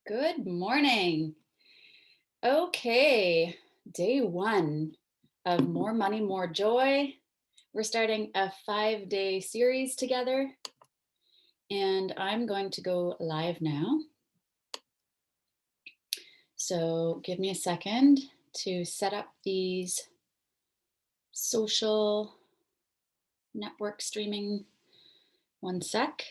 Good morning. Okay, day one of More Money, More Joy. We're starting a 5-day series together, and I'm going to go live now. So give me a second to set up these social network streaming. One sec.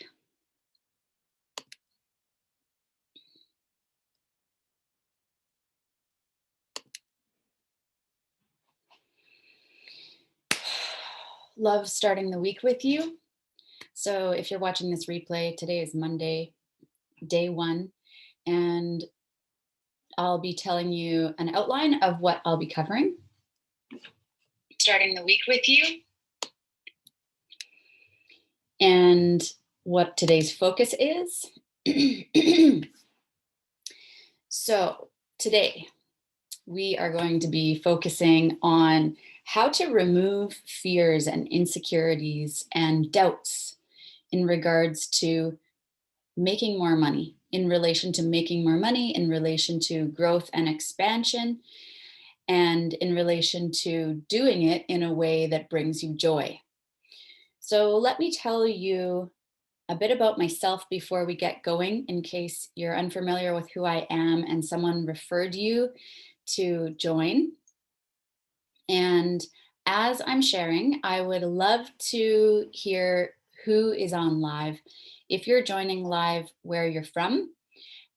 Love starting the week with you. So if you're watching this replay, today is Monday, day one, and I'll be telling you an outline of what I'll be covering. Starting the week with you. And what today's focus is. So, today we are going to be focusing on how to remove fears and insecurities and doubts in regards to making more money, in relation to making more money, in relation to growth and expansion, and in relation to doing it in a way that brings you joy. So, let me tell you a bit about myself before we get going, in case you're unfamiliar with who I am and someone referred you to join. And as I'm sharing, I would love to hear who is on live, if you're joining live, where you're from,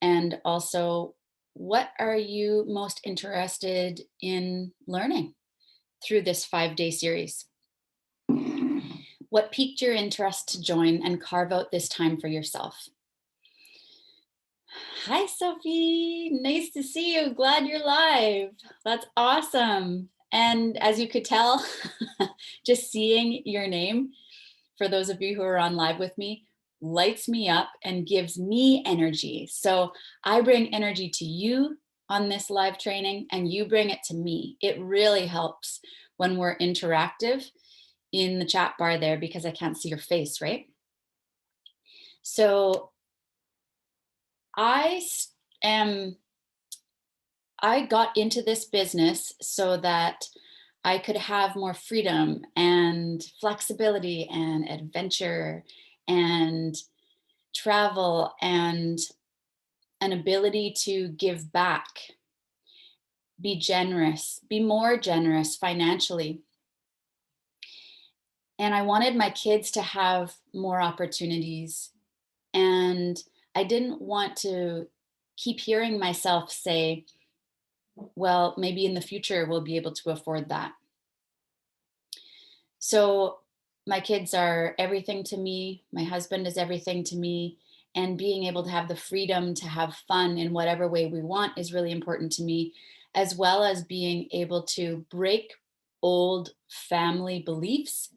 and also what are you most interested in learning through this 5-day series? What piqued your interest to join and carve out this time for yourself? Hi, Sophie. Nice to see you. Glad you're live. That's awesome. And as you could tell, just seeing your name, for those of you who are on live with me, lights me up and gives me energy. So I bring energy to you on this live training, and you bring it to me. It really helps when we're interactive in the chat bar there because I can't see your face, right? So I am I got into this business so that I could have more freedom and flexibility and adventure and travel and an ability to give back, be generous, be more generous financially. And I wanted my kids to have more opportunities. And I didn't want to keep hearing myself say, well, maybe in the future we'll be able to afford that. So my kids are everything to me. My husband is everything to me. And being able to have the freedom to have fun in whatever way we want is really important to me, as well as being able to break old family beliefs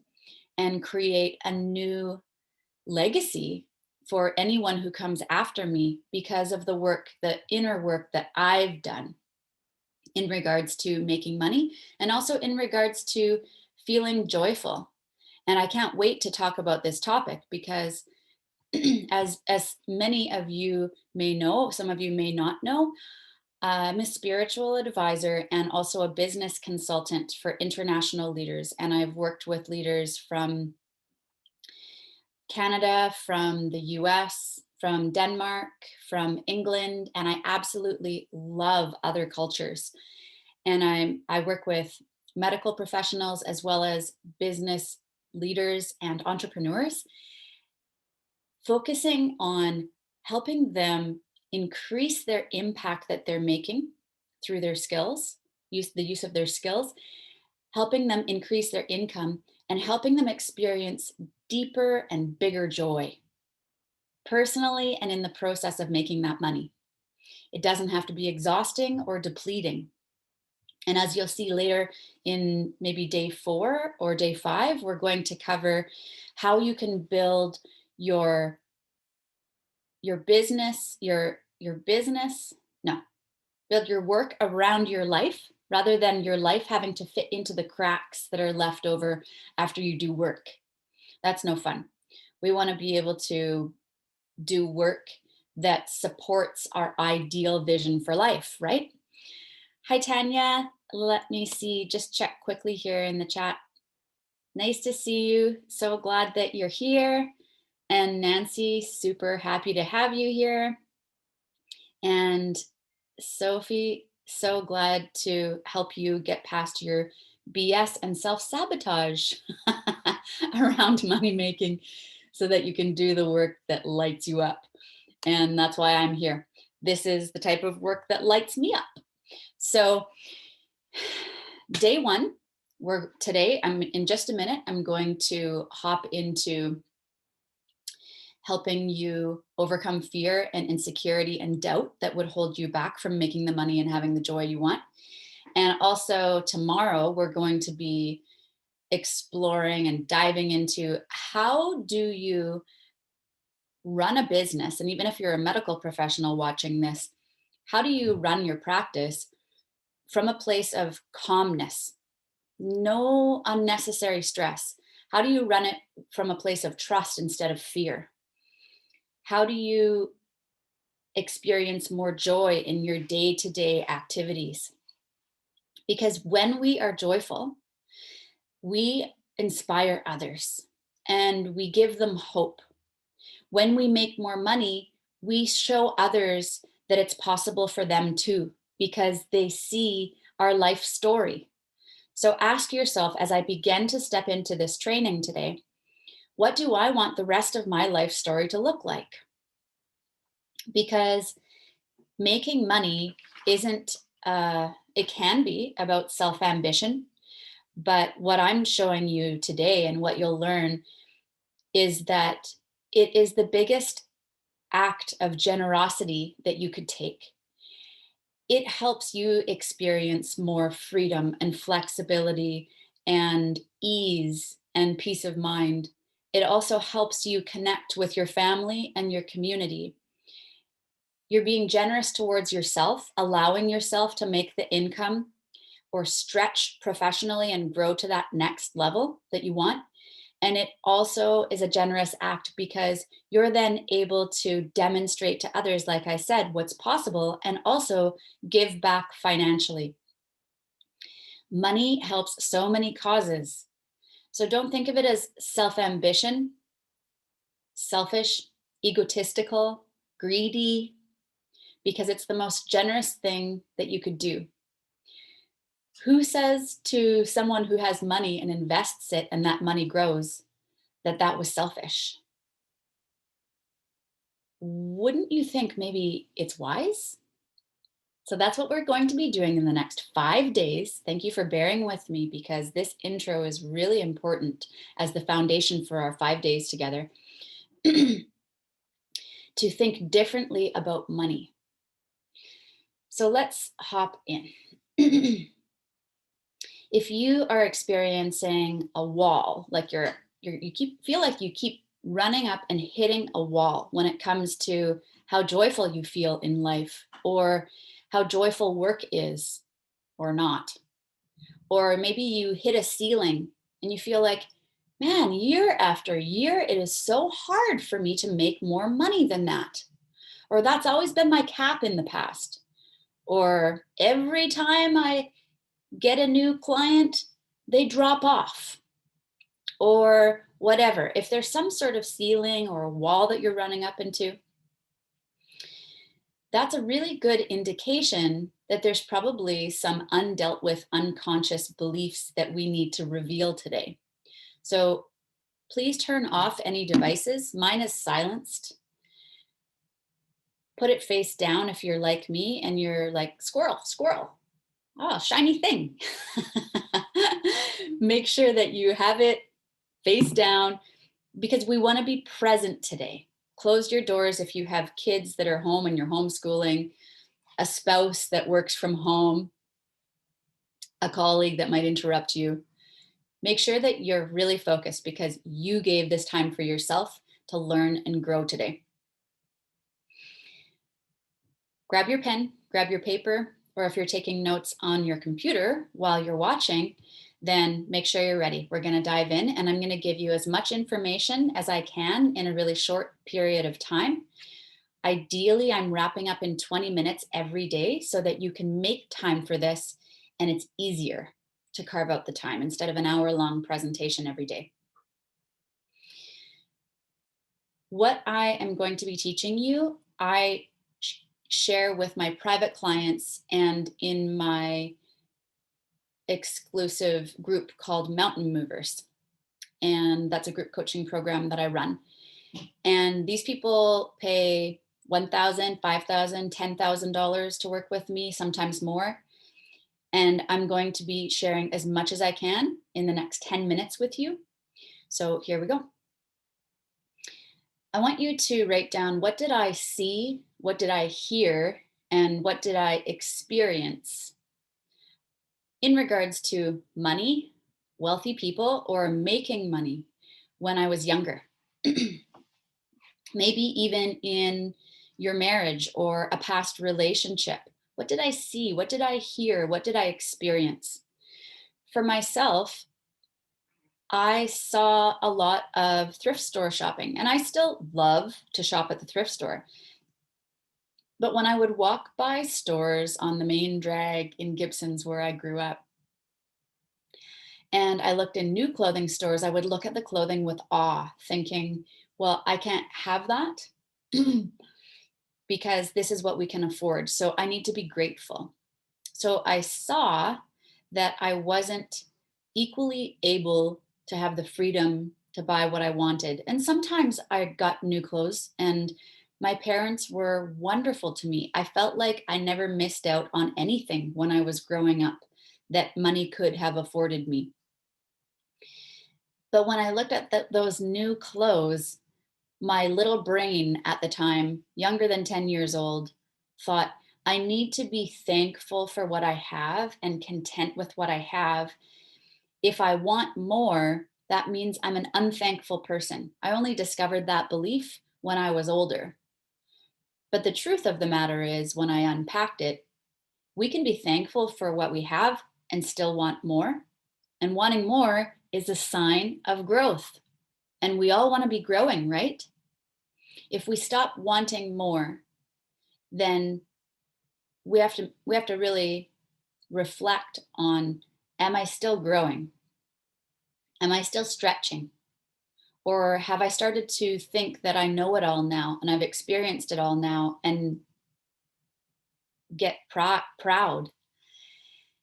and create a new legacy for anyone who comes after me because of the work, the inner work that I've done in regards to making money and also in regards to feeling joyful. And I can't wait to talk about this topic because as many of you may know, some of you may not know, I'm a spiritual advisor and also a business consultant for international leaders. And I've worked with leaders from Canada, from the US, from Denmark, from England, and I absolutely love other cultures. And I work with medical professionals as well as business leaders and entrepreneurs, focusing on helping them increase their impact that they're making through their skills, the use of their skills, helping them increase their income, and helping them experience deeper and bigger joy personally and in the process of making that money. It doesn't have to be exhausting or depleting. And as you'll see later in maybe day 4 or day 5, we're going to cover how you can build your business, your business, no, build your work around your life rather than your life having to fit into the cracks that are left over after you do work. That's no fun. We want to be able to do work that supports our ideal vision for life, right? Hi, Tanya. Let me see, just check quickly here in the chat. Nice to see you. So glad that you're here. And Nancy, super happy to have you here. And Sophie, so glad to help you get past your BS and self-sabotage around money making so that you can do the work that lights you up. And that's why I'm here. This is the type of work that lights me up. So day one, I'm in just a minute, I'm going to hop into helping you overcome fear and insecurity and doubt that would hold you back from making the money and having the joy you want. And also tomorrow, we're going to be exploring and diving into how do you run a business? And even if you're a medical professional watching this, how do you run your practice from a place of calmness, no unnecessary stress? How do you run it from a place of trust instead of fear? How do you experience more joy in your day-to-day activities? Because when we are joyful, we inspire others and we give them hope. When we make more money, we show others that it's possible for them too, because they see our life story. So ask yourself, as I begin to step into this training today, what do I want the rest of my life story to look like? Because making money isn't, it can be about self-ambition, but what I'm showing you today and what you'll learn is that it is the biggest act of generosity that you could take. It helps you experience more freedom and flexibility and ease and peace of mind. It also helps you connect with your family and your community. You're being generous towards yourself, allowing yourself to make the income or stretch professionally and grow to that next level that you want. And it also is a generous act because you're then able to demonstrate to others, like I said, what's possible and also give back financially. Money helps so many causes. So don't think of it as self-ambition, selfish, egotistical, greedy, because it's the most generous thing that you could do. Who says to someone who has money and invests it and that money grows that that was selfish? Wouldn't you think maybe it's wise? So that's what we're going to be doing in the next 5 days. Thank you for bearing with me because this intro is really important as the foundation for our 5 days together to think differently about money. So let's hop in. If you are experiencing a wall, like feel like you keep running up and hitting a wall when it comes to how joyful you feel in life or how joyful work is or not. Or maybe you hit a ceiling and you feel like, man, year after year, it is so hard for me to make more money than that. Or that's always been my cap in the past. Or every time I get a new client, they drop off. Or whatever. If there's some sort of ceiling or a wall that you're running up into, that's a really good indication that there's probably some undealt with unconscious beliefs that we need to reveal today. So please turn off any devices. Mine is silenced. Put it face down if you're like me and you're like, squirrel, squirrel. Oh, shiny thing. Make sure that you have it face down because we want to be present today. Close your doors if you have kids that are home and you're homeschooling, a spouse that works from home, a colleague that might interrupt you. Make sure that you're really focused because you gave this time for yourself to learn and grow today. Grab your pen, grab your paper, or if you're taking notes on your computer while you're watching, then make sure you're ready. We're going to dive in and I'm going to give you as much information as I can in a really short period of time. Ideally, I'm wrapping up in 20 minutes every day so that you can make time for this and it's easier to carve out the time instead of an hour-long presentation every day. What I am going to be teaching you, I share with my private clients and in my exclusive group called Mountain Movers. And that's a group coaching program that I run. And these people pay $1,000, $5,000, $10,000 to work with me, sometimes more. And I'm going to be sharing as much as I can in the next 10 minutes with you. So here we go. I want you to write down, what did I see, what did I hear, and what did I experience in regards to money, wealthy people, or making money when I was younger. Maybe even in your marriage or a past relationship. What did I see? What did I hear? What did I experience? For myself, I saw a lot of thrift store shopping, and I still love to shop at the thrift store. But when I would walk by stores on the main drag in Gibson's where I grew up, and I looked in new clothing stores, I would look at the clothing with awe, thinking, well, I can't have that because this is what we can afford. So I need to be grateful. So I saw that I wasn't equally able to have the freedom to buy what I wanted. And sometimes I got new clothes, and my parents were wonderful to me. I felt like I never missed out on anything when I was growing up that money could have afforded me. But when I looked at those new clothes, my little brain at the time, younger than 10 years old, thought, I need to be thankful for what I have and content with what I have. If I want more, that means I'm an unthankful person. I only discovered that belief when I was older. But the truth of the matter is, when I unpacked it, we can be thankful for what we have and still want more. And wanting more is a sign of growth. And we all want to be growing, right? If we stop wanting more, then we have to really reflect on, am I still growing? Am I still stretching? Or have I started to think that I know it all now and I've experienced it all now, and get proud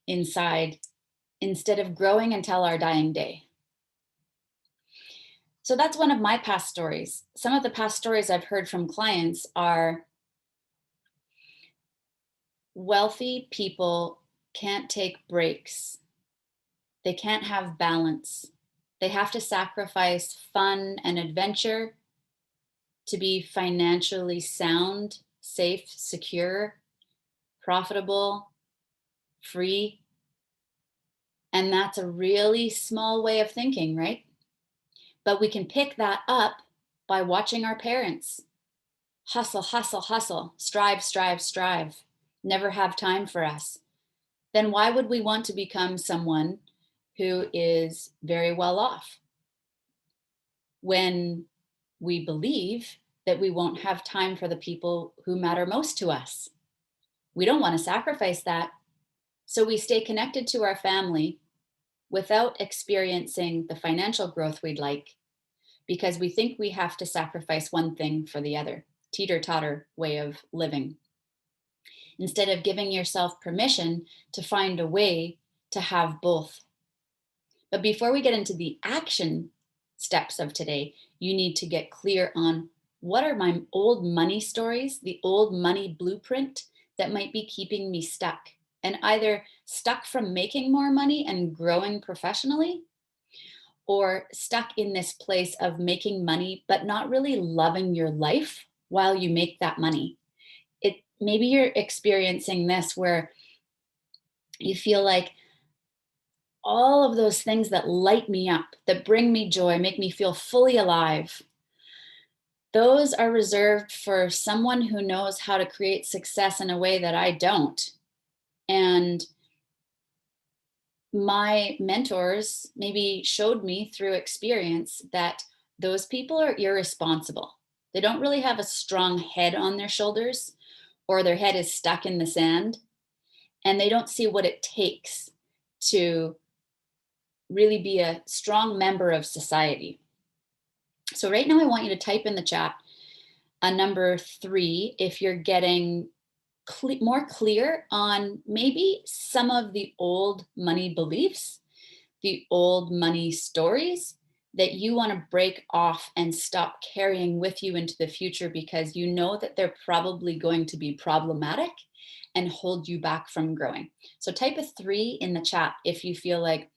inside instead of growing until our dying day? So that's one of my past stories. Some of the past stories I've heard from clients are, wealthy people can't take breaks. They can't have balance. They have to sacrifice fun and adventure to be financially sound, safe, secure, profitable, free. And that's a really small way of thinking, right? But we can pick that up by watching our parents hustle, hustle, hustle, strive, strive, strive, never have time for us. Then why would we want to become someone who is very well off when we believe that we won't have time for the people who matter most to us? We don't want to sacrifice that. So we stay connected to our family without experiencing the financial growth we'd like, because we think we have to sacrifice one thing for the other. Teeter-totter way of living. Instead of giving yourself permission to find a way to have both. But before we get into the action steps of today, you need to get clear on, what are my old money stories, the old money blueprint that might be keeping me stuck, and either stuck from making more money and growing professionally, or stuck in this place of making money but not really loving your life while you make that money. Maybe you're experiencing this where you feel like all of those things that light me up, that bring me joy, make me feel fully alive, those are reserved for someone who knows how to create success in a way that I don't. And my mentors maybe showed me through experience that those people are irresponsible. They don't really have a strong head on their shoulders, or their head is stuck in the sand, and they don't see what it takes to really be a strong member of society. So right now I want you to type in the chat a number 3 if you're getting more clear on maybe some of the old money beliefs, the old money stories that you want to break off and stop carrying with you into the future, because you know that they're probably going to be problematic and hold you back from growing. So type a 3 in the chat if you feel like,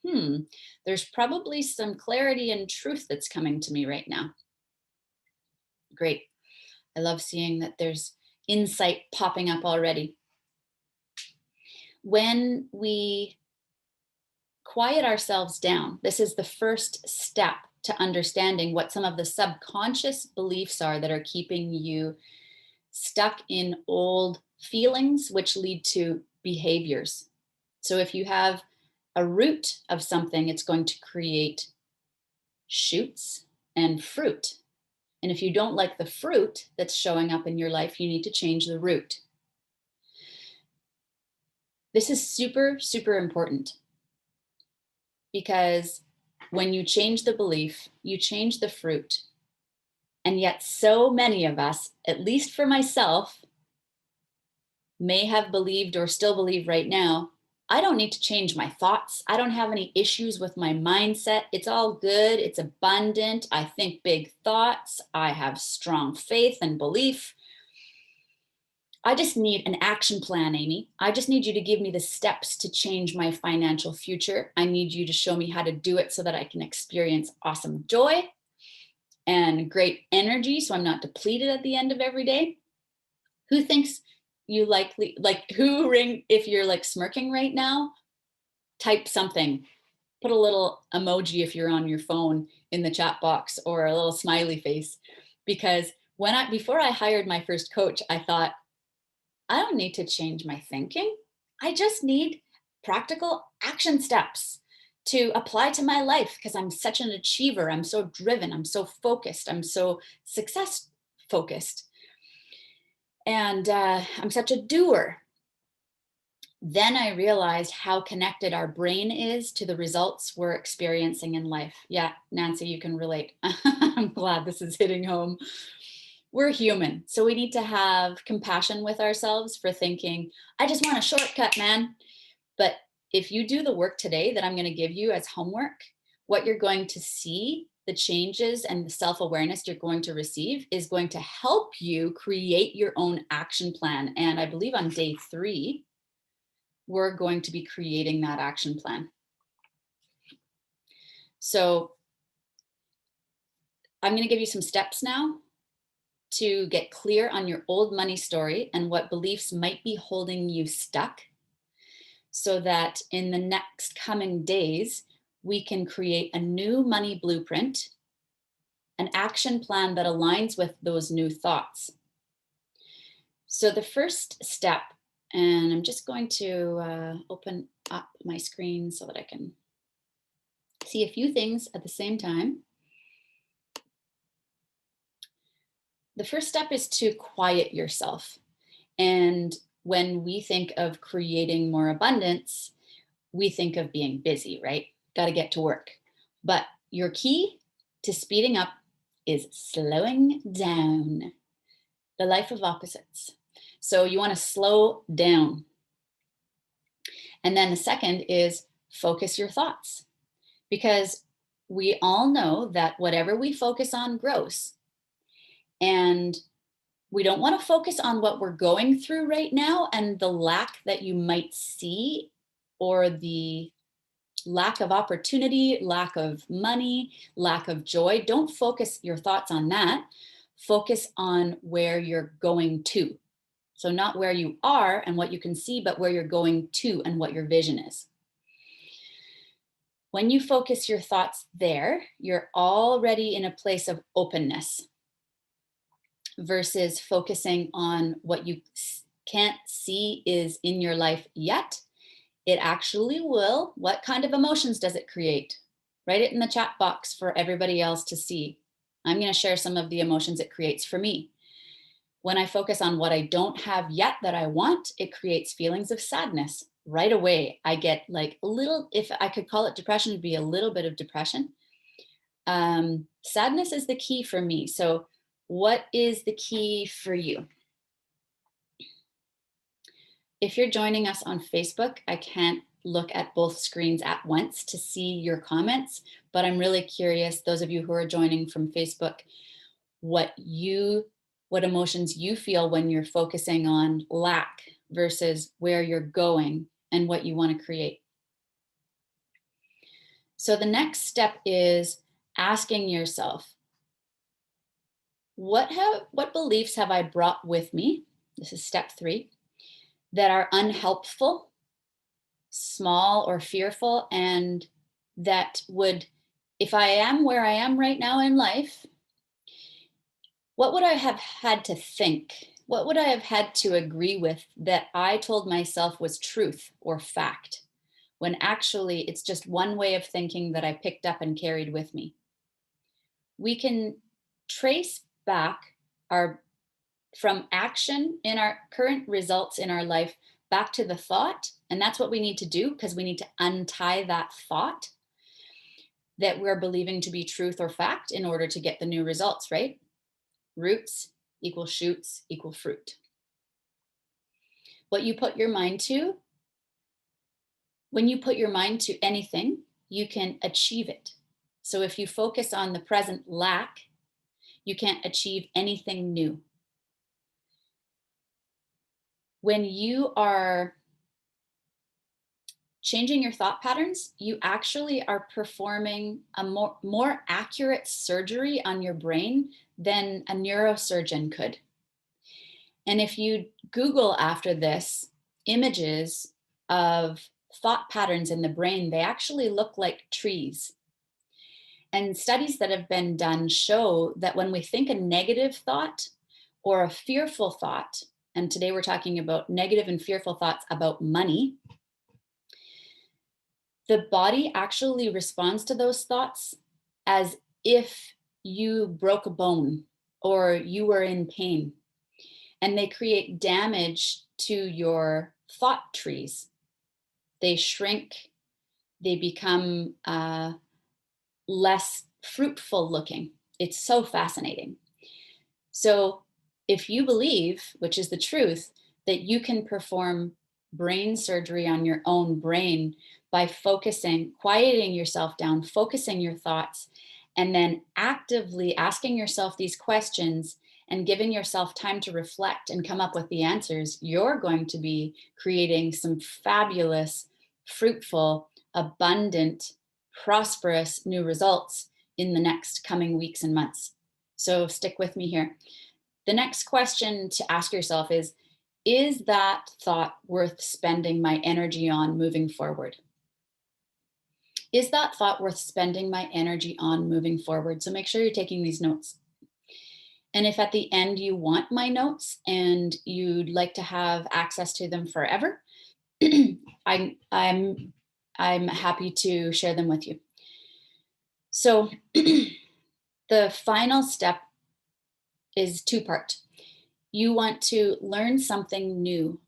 there's probably some clarity and truth that's coming to me right now. Great. I love seeing that there's insight popping up already. When we quiet ourselves down, this is the first step to understanding what some of the subconscious beliefs are that are keeping you stuck in old feelings, which lead to behaviors. So if you have a root of something, it's going to create shoots and fruit. And if you don't like the fruit that's showing up in your life, you need to change the root. This is super, super important, because when you change the belief, you change the fruit. And yet so many of us, at least for myself, may have believed or still believe right now, I don't need to change my thoughts. I don't have any issues with my mindset. It's all good. It's abundant. I think big thoughts. I have strong faith and belief. I just need an action plan, Amy. I just need you to give me the steps to change my financial future. I need you to show me how to do it so that I can experience awesome joy and great energy, so I'm not depleted at the end of every day. Who thinks you likely, if you're like smirking right now, type something. Put a little emoji if you're on your phone in the chat box, or a little smiley face. Because before I hired my first coach, I thought, I don't need to change my thinking. I just need practical action steps to apply to my life, because I'm such an achiever. I'm so driven. I'm so focused. I'm so success focused. And I'm such a doer. Then I realized how connected our brain is to the results we're experiencing in life. Yeah, Nancy, you can relate. I'm glad this is hitting home. We're human, so we need to have compassion with ourselves for thinking, I just want a shortcut, man. But if you do the work today that I'm going to give you as homework, what you're going to see, the changes and the self-awareness you're going to receive, is going to help you create your own action plan. And I believe on day 3, we're going to be creating that action plan. So I'm going to give you some steps now to get clear on your old money story and what beliefs might be holding you stuck, so that in the next coming days, we can create a new money blueprint, an action plan that aligns with those new thoughts. So the first step, and I'm just going to open up my screen so that I can see a few things at the same time. The first step is to quiet yourself. And when we think of creating more abundance, we think of being busy, right? Got to get to work. But your key to speeding up is slowing down. The life of opposites. So you want to slow down. And then the second is focus your thoughts, because we all know that whatever we focus on grows. And we don't want to focus on what we're going through right now and the lack that you might see, or the lack of opportunity, lack of money, lack of joy. Don't focus your thoughts on that. Focus on where you're going to. So not where you are and what you can see, but where you're going to and what your vision is. When you focus your thoughts there, you're already in a place of openness, versus focusing on what you can't see is in your life yet. It actually will. What kind of emotions does it create? Write it in the chat box for everybody else to see. I'm going to share some of the emotions it creates for me. When I focus on what I don't have yet that I want, it creates feelings of sadness. Right away, I get like a little, if I could call it depression, it'd be a little bit of depression. Sadness is the key for me. So, what is the key for you? If you're joining us on Facebook, I can't look at both screens at once to see your comments, but I'm really curious, those of you who are joining from Facebook, what emotions you feel when you're focusing on lack versus where you're going and what you want to create. So the next step is asking yourself, what beliefs have I brought with me? This is step 3, that are unhelpful, small or fearful, and that would, if I am where I am right now in life, what would I have had to think? What would I have had to agree with that I told myself was truth or fact, when actually it's just one way of thinking that I picked up and carried with me? We can trace back our from action in our current results in our life back to the thought. And that's what we need to do, because we need to untie that thought that we're believing to be truth or fact in order to get the new results, right? Roots equal shoots equal fruit. What you put your mind to, when you put your mind to anything, you can achieve it. So if you focus on the present lack, you can't achieve anything new. When you are changing your thought patterns, you actually are performing a more accurate surgery on your brain than a neurosurgeon could. And if you Google after this images of thought patterns in the brain, they actually look like trees. And studies that have been done show that when we think a negative thought or a fearful thought, and today we're talking about negative and fearful thoughts about money, the body actually responds to those thoughts as if you broke a bone or you were in pain. And they create damage to your thought trees. They shrink, they become less fruitful looking. It's so fascinating. So, if you believe, which is the truth, that you can perform brain surgery on your own brain by focusing, quieting yourself down, focusing your thoughts, and then actively asking yourself these questions and giving yourself time to reflect and come up with the answers, you're going to be creating some fabulous, fruitful, abundant, prosperous new results in the next coming weeks and months. So stick with me here. The next question to ask yourself is that thought worth spending my energy on moving forward? Is that thought worth spending my energy on moving forward? So make sure you're taking these notes. And if at the end you want my notes and you'd like to have access to them forever, I'm happy to share them with you. So the final step is 2-part. You want to learn something new.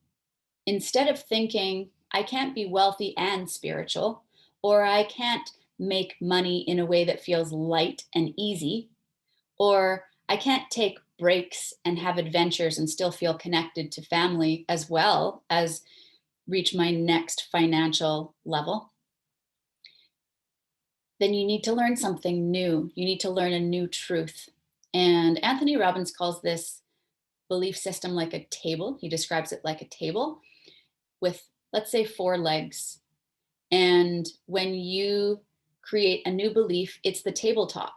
Instead of thinking, I can't be wealthy and spiritual, or I can't make money in a way that feels light and easy, or I can't take breaks and have adventures and still feel connected to family as well as reach my next financial level, then you need to learn something new. You need to learn a new truth. And Anthony Robbins calls this belief system like a table. He describes it like a table with, let's say, 4 legs. And when you create a new belief, it's the tabletop.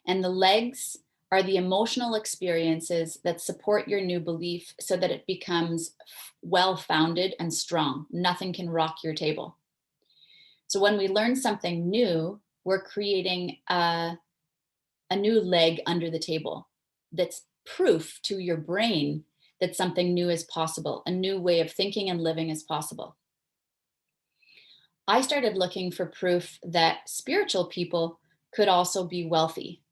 And the legs are the emotional experiences that support your new belief so that it becomes well-founded and strong. Nothing can rock your table. So when we learn something new, we're creating a new leg under the table that's proof to your brain that something new is possible, a new way of thinking and living is possible. I started looking for proof that spiritual people could also be wealthy,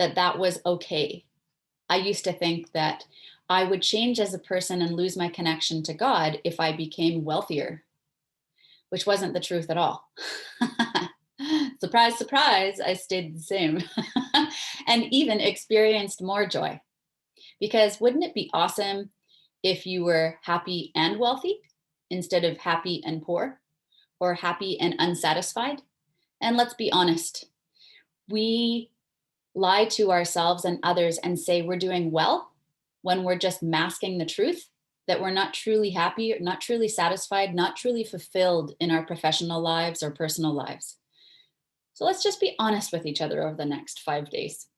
that that was okay. I used to think that I would change as a person and lose my connection to God if I became wealthier, which wasn't the truth at all. Surprise, surprise, I stayed the same and even experienced more joy. Because wouldn't it be awesome if you were happy and wealthy instead of happy and poor or happy and unsatisfied? And let's be honest, we lie to ourselves and others and say we're doing well when we're just masking the truth that we're not truly happy, not truly satisfied, not truly fulfilled in our professional lives or personal lives. So let's just be honest with each other over the next 5 days.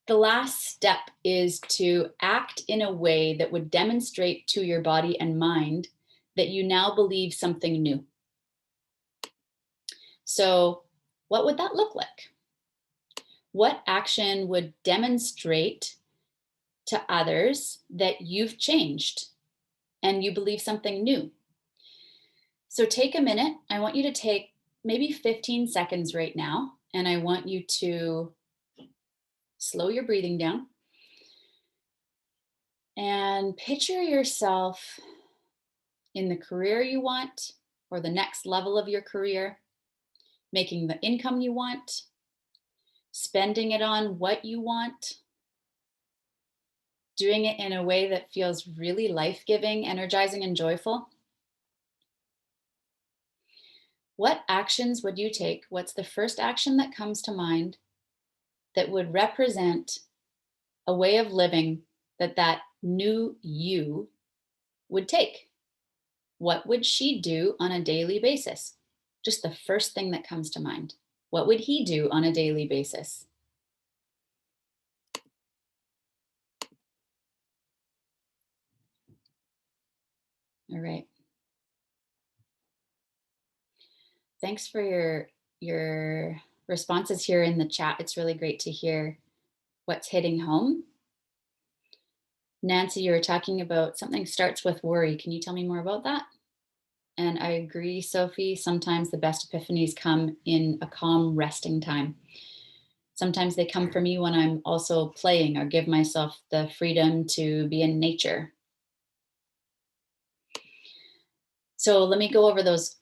The last step is to act in a way that would demonstrate to your body and mind that you now believe something new. So, what would that look like? What action would demonstrate to others that you've changed and you believe something new? So, take a minute. I want you to take maybe 15 seconds right now, and I want you to slow your breathing down and picture yourself in the career you want or the next level of your career, making the income you want, spending it on what you want, doing it in a way that feels really life giving, energizing, and joyful. What actions would you take? What's the first action that comes to mind that would represent a way of living that that new you would take? What would she do on a daily basis? Just the first thing that comes to mind. What would he do on a daily basis? All right. Thanks for your responses here in the chat. It's really great to hear what's hitting home. Nancy, you were talking about something starts with worry. Can you tell me more about that? And I agree, Sophie. Sometimes the best epiphanies come in a calm, resting time. Sometimes they come for me when I'm also playing or give myself the freedom to be in nature. So let me go over those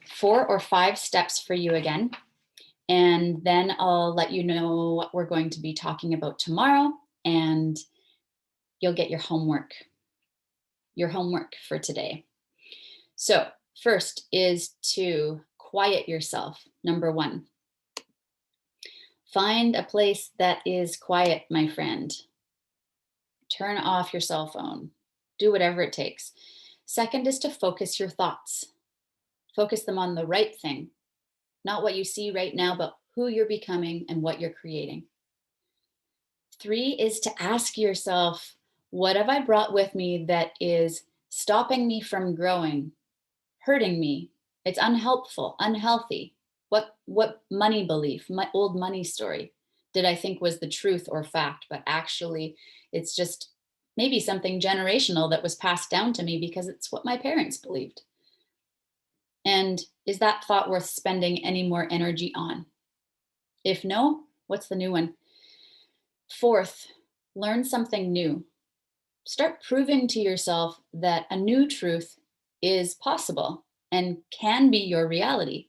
4 or 5 steps for you again. And then I'll let you know what we're going to be talking about tomorrow. And you'll get your homework for today. So, first is to quiet yourself. Number 1, find a place that is quiet, my friend. Turn off your cell phone. Do whatever it takes. Second is to focus your thoughts. Focus them on the right thing, not what you see right now, but who you're becoming and what you're creating. 3 is to ask yourself, what have I brought with me that is stopping me from growing, hurting me? It's unhelpful, unhealthy. What money belief, my old money story did I think was the truth or fact, but actually it's just maybe something generational that was passed down to me because it's what my parents believed. And is that thought worth spending any more energy on? If no, what's the new one? 4th, learn something new. Start proving to yourself that a new truth is possible and can be your reality.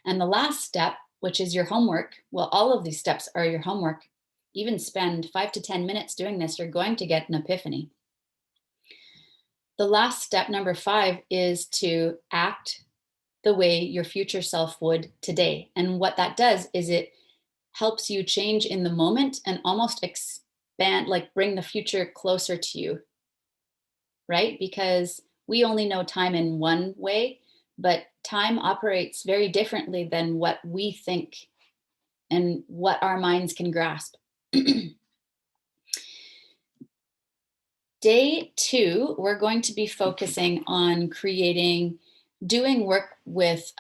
And the last step, which is your homework, well, all of these steps are your homework. Even spend 5 to 10 minutes doing this, you're going to get an epiphany. The last step, number 5, is to act the way your future self would today. And what that does is it helps you change in the moment and almost expand, like bring the future closer to you, right? Because we only know time in one way, but time operates very differently than what we think and what our minds can grasp. Day 2, we're going to be focusing on doing work with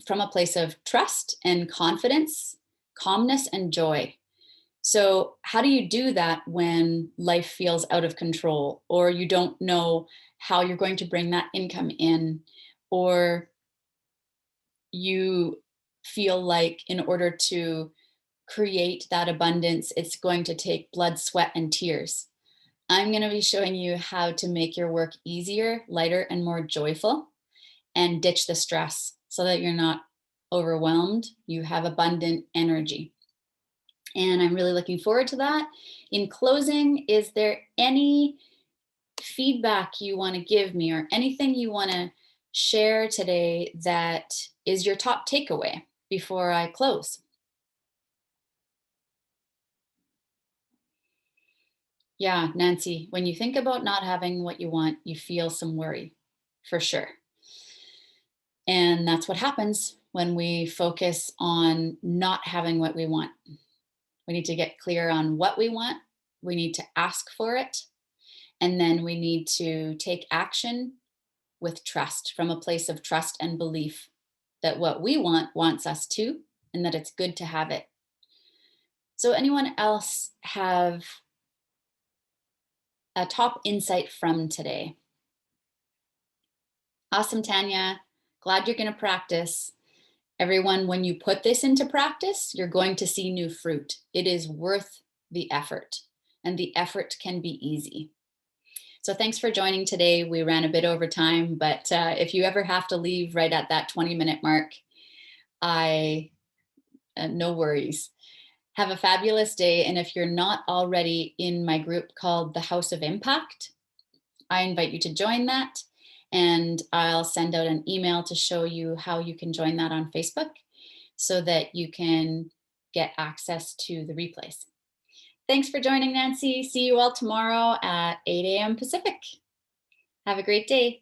from a place of trust and confidence, calmness and joy. So, how do you do that when life feels out of control, or you don't know how you're going to bring that income in, or you feel like in order to create that abundance, it's going to take blood, sweat, and tears. I'm going to be showing you how to make your work easier, lighter, and more joyful, and ditch the stress so that you're not overwhelmed. You have abundant energy. And I'm really looking forward to that. In closing, is there any feedback you want to give me or anything you want to share today that is your top takeaway before I close? Yeah, Nancy, when you think about not having what you want, you feel some worry for sure. And that's what happens when we focus on not having what we want. We need to get clear on what we want. We need to ask for it. And then we need to take action with trust, from a place of trust and belief that what we want wants us to, and that it's good to have it. So, anyone else have a top insight from today? Awesome, Tanya. Glad you're going to practice. Everyone, when you put this into practice, you're going to see new fruit. It is worth the effort, and the effort can be easy. So thanks for joining today. We ran a bit over time, but if you ever have to leave right at that 20-minute mark, no worries. Have a fabulous day. And if you're not already in my group called the House of Impact, I invite you to join that. And I'll send out an email to show you how you can join that on Facebook so that you can get access to the replays. Thanks for joining, Nancy. See you all tomorrow at 8 a.m. Pacific. Have a great day.